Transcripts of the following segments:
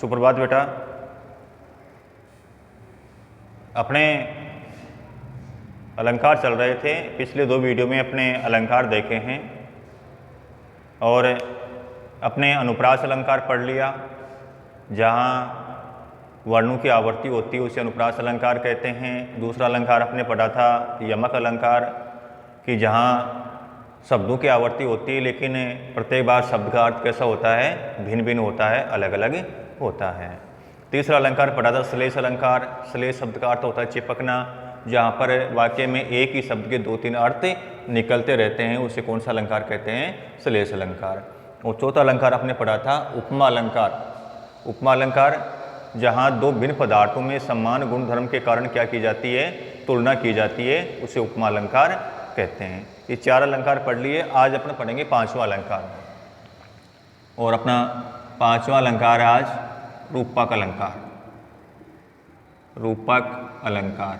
सुप्रभात बेटा। अपने अलंकार चल रहे थे, पिछले 2 वीडियो में अपने अलंकार देखे हैं और अपने अनुप्रास अलंकार पढ़ लिया। जहाँ वर्णों की आवर्ती होती है उसे अनुप्रास अलंकार कहते हैं। दूसरा अलंकार अपने पढ़ा था यमक अलंकार कि जहाँ शब्दों की आवर्ती होती है लेकिन प्रत्येक बार शब्द का अर्थ कैसा होता है, भिन्न भिन्न होता है, अलग अलग होता है। तीसरा अलंकार पढ़ा था श्लेष अलंकार। श्लेष शब्द का अर्थ होता है चिपकना, जहाँ पर वाक्य में एक ही शब्द के 2-3 अर्थ निकलते रहते हैं, उसे कौन सा अलंकार कहते हैं, श्लेष अलंकार। और चौथा अलंकार आपने पढ़ा था उपमा अलंकार। उपमा अलंकार जहाँ 2 भिन्न पदार्थों में समान गुण धर्म के कारण क्या की जाती है, तुलना की जाती है, उसे उपमा अलंकार कहते हैं। ये 4 अलंकार पढ़ लिए। आज अपना पढ़ेंगे 5वां अलंकार और अपना 5वां अलंकार आज रूपक अलंकार। रूपक अलंकार।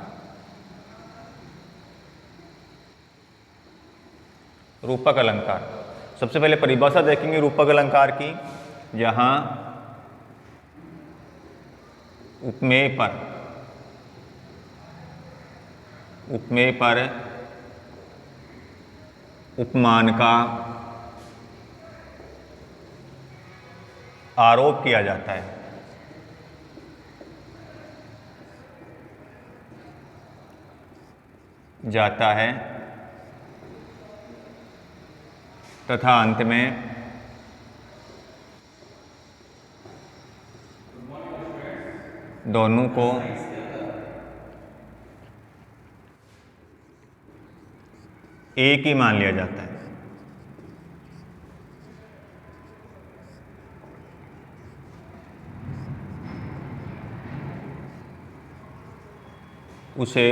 रूपक अलंकार सबसे पहले परिभाषा देखेंगे रूपक अलंकार की, जहां उपमेय पर उपमान का आरोप किया जाता है। तथा अंत में दोनों को एक ही मान लिया जाता है। उसे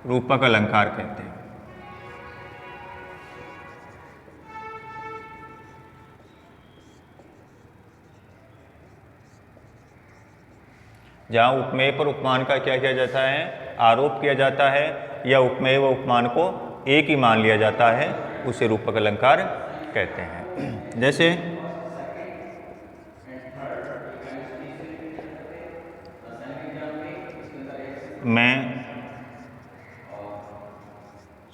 रूपक अलंकार कहते हैं। जहाँ उपमेय पर उपमान का क्या किया जाता है, आरोप किया जाता है, या उपमेय व उपमान को एक ही मान लिया जाता है, उसे रूपक अलंकार कहते हैं। जैसे मैं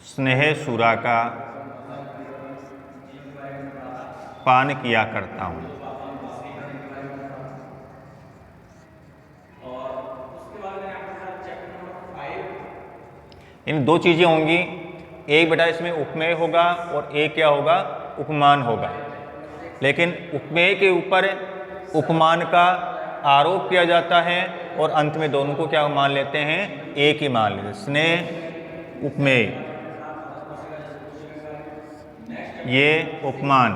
स्नेहसुरा का पान किया करता हूँ। इन 2 चीज़ें होंगी, एक बेटा इसमें उपमेय होगा और एक क्या होगा, उपमान होगा। लेकिन उपमेय के ऊपर उपमान का आरोप किया जाता है और अंत में दोनों को क्या मान लेते हैं, एक ही मान लेते हैं। स्नेह उपमेय, ये उपमान,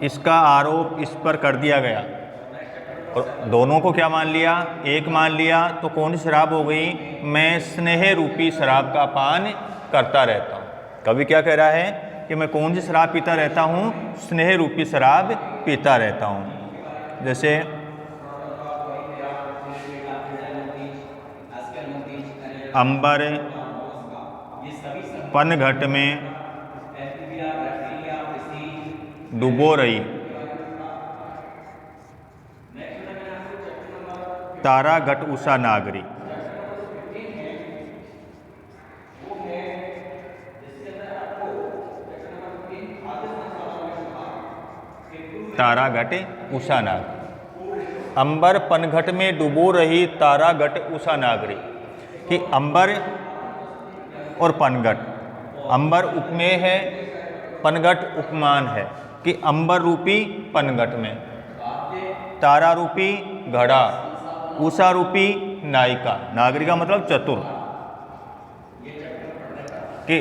इसका आरोप इस पर कर दिया गया और दोनों को क्या मान लिया, एक मान लिया। तो कौन सी शराब हो गई, मैं स्नेह रूपी शराब का पान करता रहता हूँ। कवि क्या कह रहा है कि मैं कौन सी शराब पीता रहता हूँ, स्नेह रूपी शराब पीता रहता हूँ। जैसे अंबर पनघट में डुबो रही, तारा घट उषा नागरी। तारा घट उषा नागरी। अंबर पनघट में डुबो रही, तारा घट उषा नागरी। कि अंबर और पनघट, अंबर उपमेय है, पनघट उपमान है। कि अंबर रूपी पनघट में तारा रूपी घड़ा, उषा रूपी नायिका, नागरिका मतलब चतुर, कि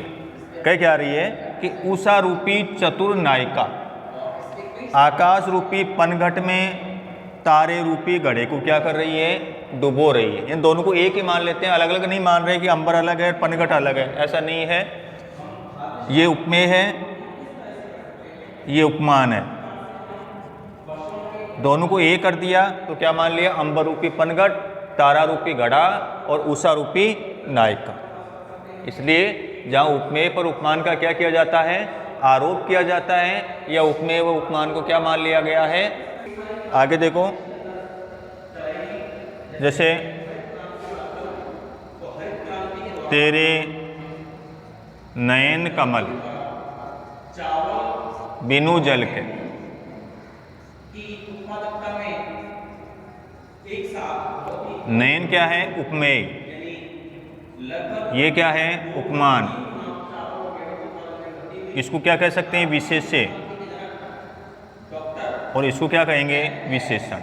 कह क्या रही है कि उषा रूपी चतुर नायिका आकाश रूपी पनघट में तारे रूपी घड़े को क्या कर रही है, डुबो रही है। इन दोनों को एक ही मान लेते हैं, अलग अलग नहीं मान रहे कि अंबर अलग है पनघट अलग है, ऐसा नहीं है। ये उपमेय है, ये उपमान है, दोनों को एक कर दिया तो क्या मान लिया, अंबर रूपी पनघट, तारा रूपी घड़ा और उषा रूपी नायिका। इसलिए जहाँ उपमेय पर उपमान का क्या किया जाता है, आरोप किया जाता है या उपमेय व उपमान को क्या मान लिया गया है। आगे देखो, जैसे तेरे नयन कमल बिनु जल के, नयन क्या है, उपमेय, ये क्या है, उपमान, इसको क्या कह सकते हैं, विशेष्य, और इसको क्या कहेंगे, विशेषण।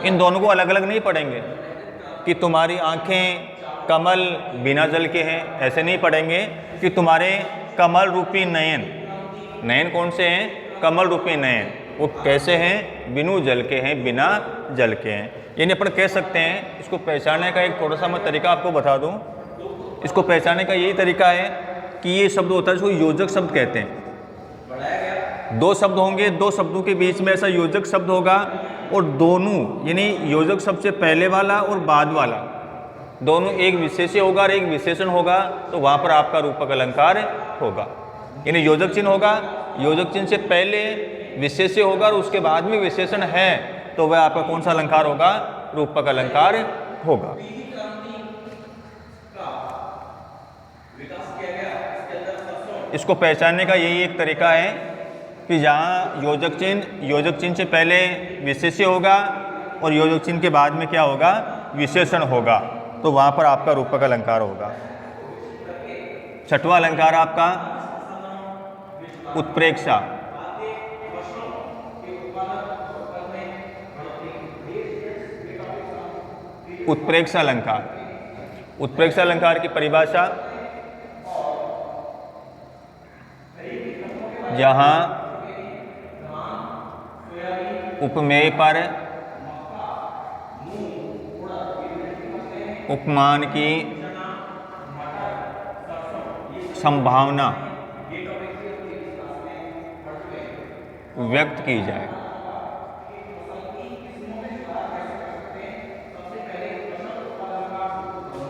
इन दोनों को अलग अलग नहीं पढ़ेंगे कि तुम्हारी आंखें कमल बिना जल के हैं, ऐसे नहीं पढ़ेंगे कि तुम्हारे कमल रूपी नयन, नयन कौन से हैं, कमल रूपी नयन, वो कैसे हैं, बिनु जल के हैं, बिना जल के हैं। यानी अपन कह सकते हैं, इसको पहचानने का एक थोड़ा सा मैं तरीका आपको बता दूं। इसको पहचानने का यही तरीका है कि ये शब्द होता है जिसको योजक शब्द कहते हैं। दो शब्द होंगे, दो शब्दों के बीच में ऐसा योजक शब्द होगा, और दोनों यानी योजक शब्द से पहले वाला और बाद वाला दोनों एक विशेष्य होगा और एक विशेषण होगा, तो वहाँ पर आपका रूपक अलंकार होगा। यानी योजक चिन्ह होगा, योजक चिन्ह से पहले विशेष्य होगा और उसके बाद में विशेषण है, तो वह आपका कौन सा अलंकार होगा, रूपक अलंकार होगा। इसको पहचानने का यही एक तरीका है कि जहाँ योजक चिन्ह से पहले विशेष्य होगा और योजक चिन्ह के बाद में क्या होगा, विशेषण होगा, तो वहाँ पर आपका रूपक अलंकार होगा। छठवां अलंकार आपका उत्प्रेक्षा। उत्प्रेक्षा अलंकार, उत्प्रेक्षा अलंकार की परिभाषा, जहां उपमेय पर उपमान की संभावना व्यक्त की जाए।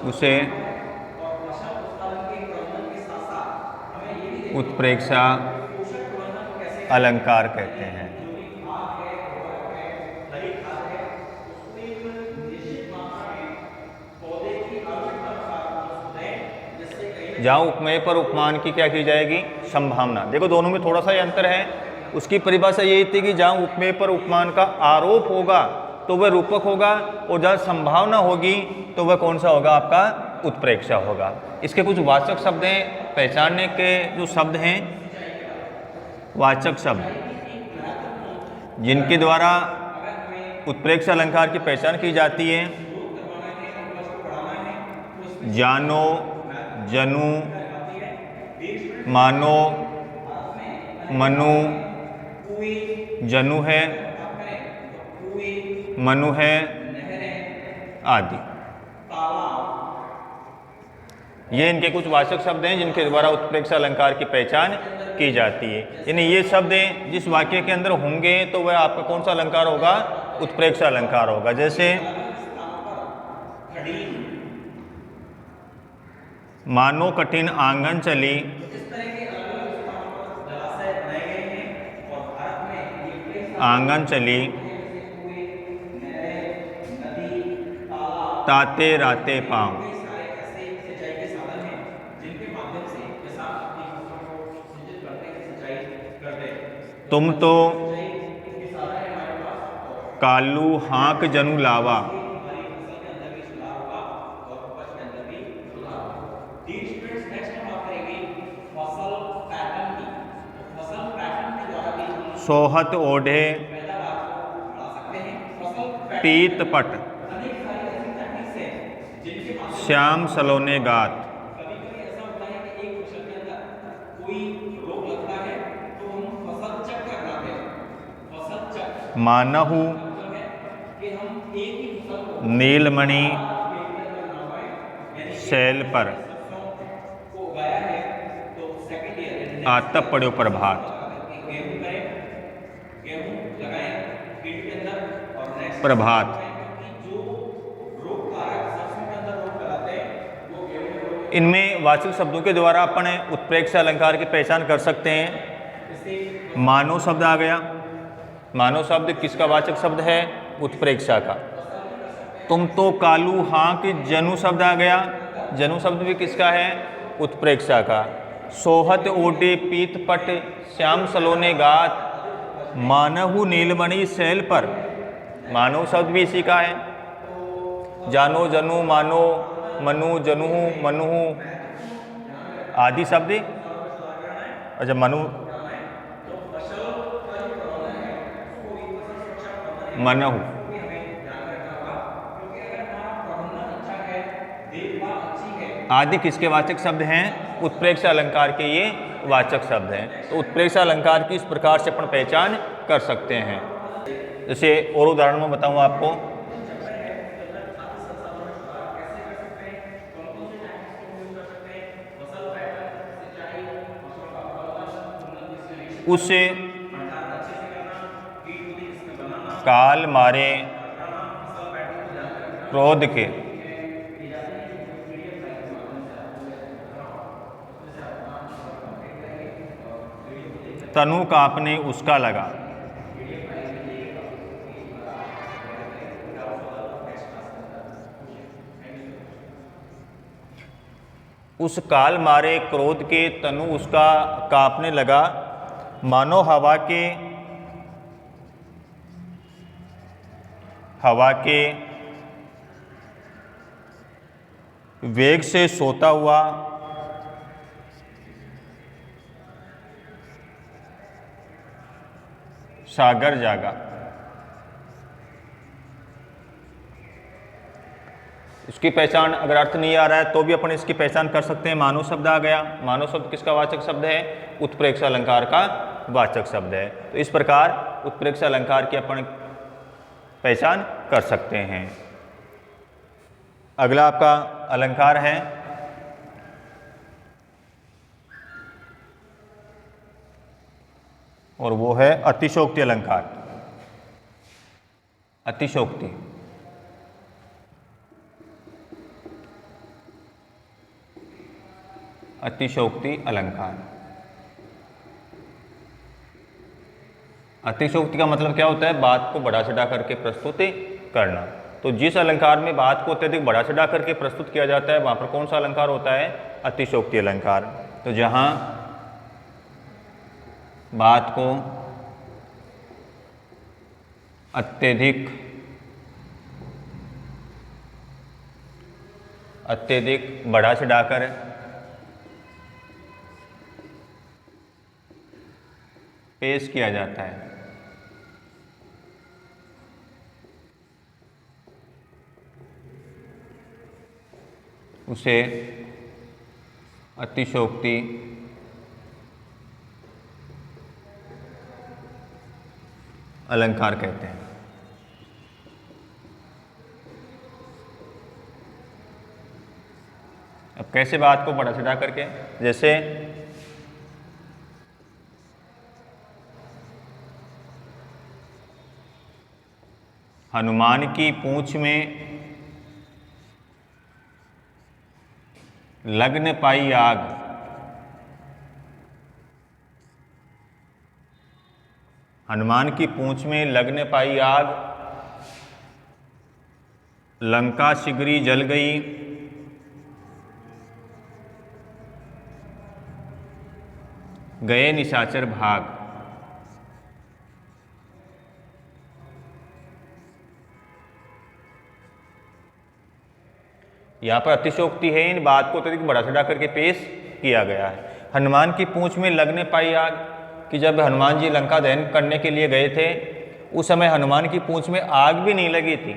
उसे उत्प्रेक्षा अलंकार कहते हैं। जहाँ उपमेय पर उपमान की क्या की जाएगी, संभावना। देखो दोनों में थोड़ा सा ही अंतर है। उसकी परिभाषा यही थी कि जहाँ उपमेय पर उपमान का आरोप होगा तो वह रूपक होगा, और जहाँ संभावना होगी तो वह कौन सा होगा, आपका उत्प्रेक्षा होगा। इसके कुछ वाचक शब्द हैं, पहचानने के जो शब्द हैं, वाचक शब्द जिनके द्वारा उत्प्रेक्षा अलंकार की पहचान की जाती है। जानो, जनु, मानो, मनु, जनु है, मनु है आदि। ये इनके कुछ वाचक शब्द हैं जिनके द्वारा उत्प्रेक्षा अलंकार की पहचान की जाती है। यानी ये शब्द जिस वाक्य के अंदर होंगे तो वह आपका कौन सा अलंकार होगा, उत्प्रेक्षा अलंकार होगा। जैसे मानो कठिन आंगन चली, आंगन चली, ताते राते पाँव। तुम तो कालू हाँक जनु लावा। सोहत ओढ़े पीत पट, श्याम सलोने गात। मानहु नीलमणि शैल पर, आतप पड़ो प्रभात। प्रभात इनमें वाचक शब्दों के द्वारा अपन उत्प्रेक्षा अलंकार की पहचान कर सकते हैं। मानव शब्द आ गया। मानव शब्द किसका वाचक शब्द है? उत्प्रेक्षा का। तुम तो कालू हाँ कि जनु शब्द आ गया। जनु शब्द भी किसका है? उत्प्रेक्षा का। सोहत ओटे पीत पट श्याम सलोने गात मानहु नीलमणि शैल पर, मानव शब्द भी इसी का है। जानो जनु मानो मनु जनुहु मनुहु आदि शब्द। अच्छा मनु मनहु आदि किसके वाचक शब्द हैं? उत्प्रेक्षा अलंकार के ये वाचक शब्द हैं। तो उत्प्रेक्षा अलंकार की इस प्रकार से अपन पहचान कर सकते हैं। जैसे और उदाहरण में बताऊं आपको, उस काल मारे क्रोध के तनु कांपने उसका लगा। उस काल मारे क्रोध के तनु उसका कांपने लगा, मानो हवा के वेग से सोता हुआ सागर जागा। इसकी पहचान अगर अर्थ नहीं आ रहा है तो भी अपन इसकी पहचान कर सकते हैं। मानव शब्द आ गया। मानव शब्द किसका वाचक शब्द है? उत्प्रेक्षा अलंकार का वाचक शब्द है। तो इस प्रकार उत्प्रेक्षा अलंकार की अपन पहचान कर सकते हैं। अगला आपका अलंकार है और वो है अतिशोक्ति अलंकार। अतिशोक्ति अतिशोक्ति अलंकार। अतिशोक्ति का मतलब क्या होता है? बात को बढ़ा चढ़ा करके प्रस्तुत करना। तो जिस अलंकार में बात को अत्यधिक बढ़ा चढ़ा करके प्रस्तुत किया जाता है वहां पर कौन सा अलंकार होता है? अतिशोक्ति अलंकार। तो जहां बात को अत्यधिक बढ़ा चढ़ाकर पेश किया जाता है उसे अतिशोक्ति अलंकार कहते हैं। अब कैसे बात को बढ़ा चढ़ा करके? जैसे हनुमान की पूंछ में लग न पाई आग। हनुमान की पूंछ में लग न पाई आग, लंका शीघ्री जल गई। गए निशाचर भाग। यहाँ पर अतिशोक्ति है, इन बात को अत्यधिक बढ़ा चढ़ा करके पेश किया गया है। हनुमान की पूंछ में लगने पाई आग कि जब हनुमान जी लंका दहन करने के लिए गए थे उस समय हनुमान की पूंछ में आग भी नहीं लगी थी।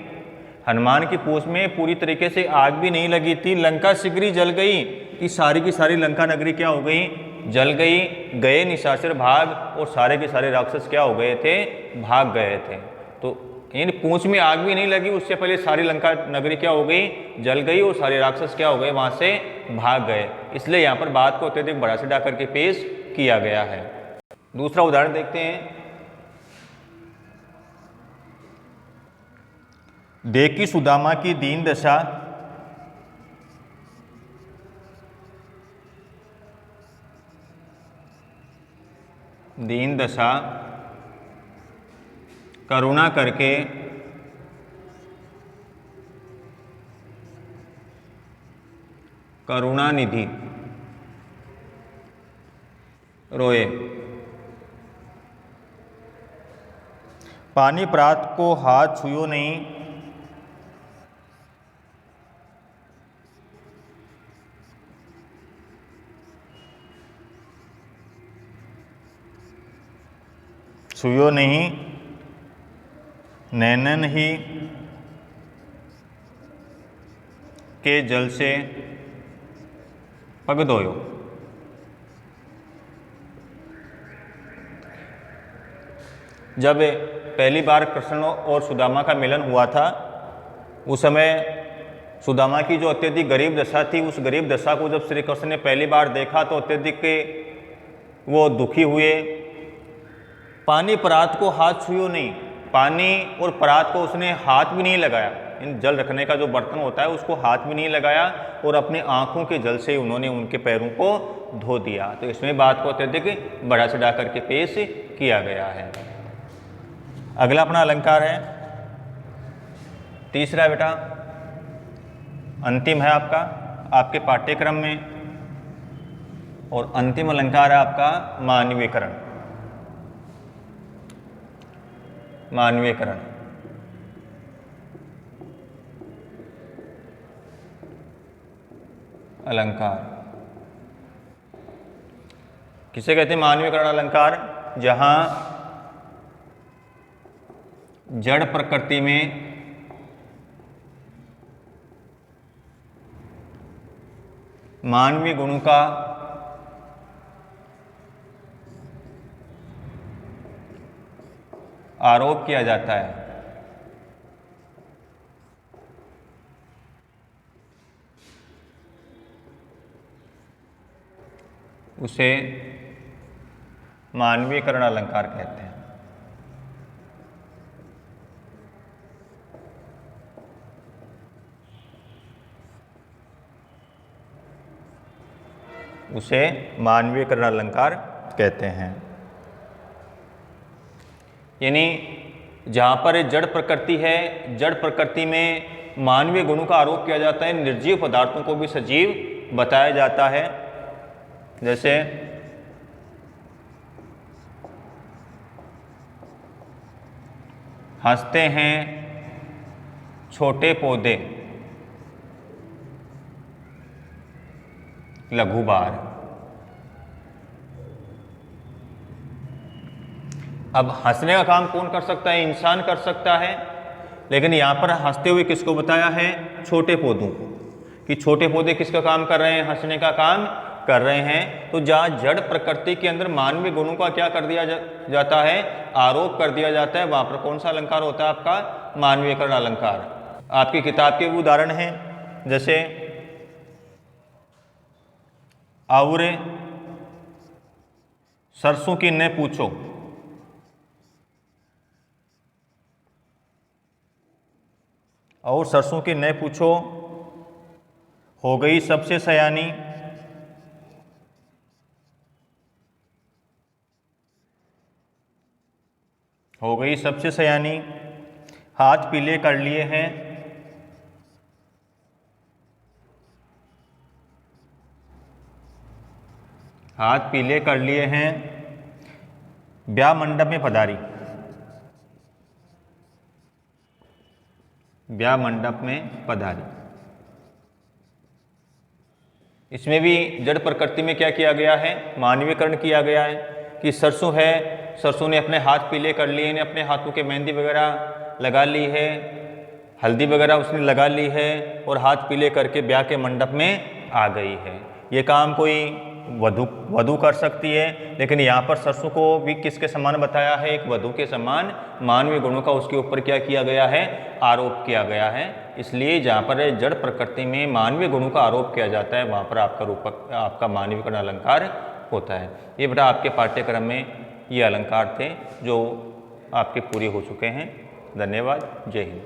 हनुमान की पूंछ में पूरी तरीके से आग भी नहीं लगी थी। लंका शीघ्र जल गई कि सारी की सारी लंका नगरी क्या हो गई? जल गई। गए निशाचर भाग, और सारे के सारे राक्षस क्या हो गए थे? भाग गए थे। तो इन पूंछ में आग भी नहीं लगी, उससे पहले सारी लंका नगरी क्या हो गई? जल गई, और सारे राक्षस क्या हो गए? वहां से भाग गए। इसलिए यहाँ पर बात को अत्यधिक बढ़ा चढ़ा करके पेश किया गया है। दूसरा उदाहरण देखते हैं। देखी सुदामा की दीन दशा, दीन दशा, करुणा करके, करुणानिधि, रोए। पानी प्रात को हाथ छुयो नहीं, छुयो नहीं, नैनन ही के जल से पग धोयो। जब पहली बार कृष्ण और सुदामा का मिलन हुआ था, उस समय सुदामा की जो अत्यधिक गरीब दशा थी, उस गरीब दशा को जब श्री कृष्ण ने पहली बार देखा तो अत्यधिक वो दुखी हुए। पानी परात को हाथ छुयो नहीं, पानी और परात को उसने हाथ भी नहीं लगाया, इन जल रखने का जो बर्तन होता है उसको हाथ भी नहीं लगाया, और अपने आँखों के जल से उन्होंने उनके पैरों को धो दिया। तो इसमें बात को अत्यधिक बढ़ा चढ़ा करके पेश किया गया है। अगला अपना अलंकार है तीसरा बेटा, अंतिम है आपका आपके पाठ्यक्रम में, और अंतिम अलंकार है आपका मानवीकरण। मानवीकरण अलंकार किसे कहते हैं? मानवीकरण अलंकार, जहां जड़ प्रकृति में मानवीय गुणों का आरोप किया जाता है। उसे मानवीकरण अलंकार कहते हैं। उसे मानवीकरण अलंकार कहते हैं। यानी जहाँ पर जड़ प्रकृति है, जड़ प्रकृति में मानवीय गुणों का आरोप किया जाता है, निर्जीव पदार्थों को भी सजीव बताया जाता है। जैसे हंसते हैं छोटे पौधे, लघुबार। अब हंसने का काम कौन कर सकता है? इंसान कर सकता है, लेकिन यहाँ पर हंसते हुए किसको बताया है? छोटे पौधों को, कि छोटे पौधे किसका काम कर रहे हैं? हंसने का काम कर रहे हैं। तो जहाँ जड़ प्रकृति के अंदर मानवीय गुणों का क्या कर दिया जाता है? आरोप कर दिया जाता है, वहाँ पर कौन सा अलंकार होता है आपका? मानवीकरण अलंकार। आपकी किताब के उदाहरण हैं, जैसे आउरे सरसों की न पूछो, और सरसों की न पूछो, हो गई सबसे सयानी, हो गई सबसे सयानी, हाथ पीले कर लिए हैं, हाथ पीले कर लिए हैं, ब्याह मंडप में पधारी, ब्याह मंडप में पधारी। इसमें भी जड़ प्रकृति में क्या किया गया है? मानवीकरण किया गया है, कि सरसों है, सरसों ने अपने हाथ पीले कर लिए, ने अपने हाथों के मेहंदी वगैरह लगा ली है, हल्दी वगैरह उसने लगा ली है, और हाथ पीले करके ब्याह के मंडप में आ गई है। ये काम कोई वधू कर सकती है, लेकिन यहाँ पर सरसों को भी किसके समान बताया है? एक वधू के समान मानवीय गुणों का उसके ऊपर क्या किया गया है? आरोप किया गया है। इसलिए जहाँ पर जड़ प्रकृति में मानवीय गुणों का आरोप किया जाता है, वहाँ पर आपका रूपक, आपका मानवीकरण अलंकार होता है। ये बेटा आपके पाठ्यक्रम में ये अलंकार थे जो आपके पूरे हो चुके हैं। धन्यवाद। जय हिंद।